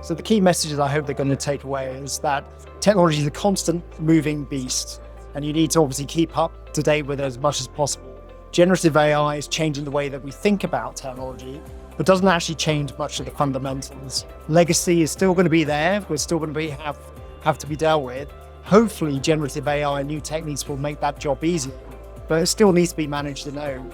So the key messages I hope they're going to take away is that technology is a constant moving beast, and you need to obviously keep up to date with it as much as possible. Generative AI is changing the way that we think about technology, but doesn't actually change much of the fundamentals. Legacy is still going to be there. We're still going to have to be dealt with. Hopefully, generative AI and new techniques will make that job easier, but it still needs to be managed and owned.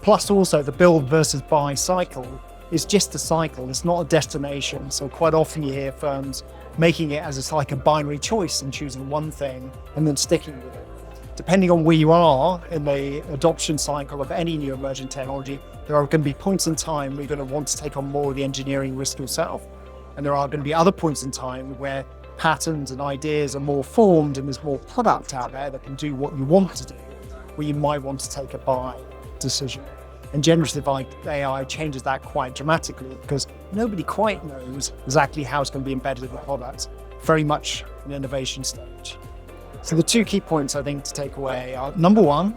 Plus also the build versus buy cycle is just a cycle, it's not a destination. So quite often you hear firms making it as it's like a binary choice and choosing one thing and then sticking with it. Depending on where you are in the adoption cycle of any new emerging technology, there are going to be points in time where you're going to want to take on more of the engineering risk yourself. And there are going to be other points in time where patterns and ideas are more formed and there's more product out there that can do what you want to do, where you might want to take a buy decision. And generative AI changes that quite dramatically because nobody quite knows exactly how it's going to be embedded in the product, very much in the innovation stage. So the two key points I think to take away are, number one,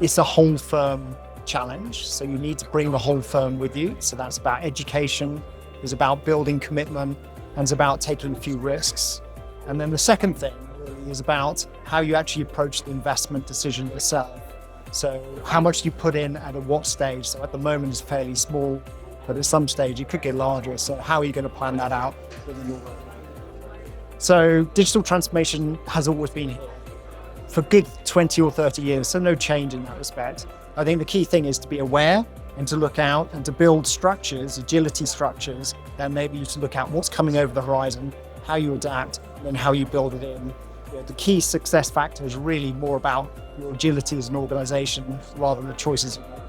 it's a whole firm challenge. So you need to bring the whole firm with you. So that's about education, it's about building commitment, and it's about taking a few risks. And then the second thing really is about how you actually approach the investment decision yourself. So how much you put in at what stage. So at the moment it's fairly small, but at some stage it could get larger. So how are you going to plan that out within your roadmap? So digital transformation has always been here for good 20 or 30 years, so no change in that respect. I think the key thing is to be aware and to look out and to build structures, agility structures, that enable you to look at what's coming over the horizon, how you adapt, and then how you build it in. The key success factor is really more about your agility as an organization rather than the choices you make.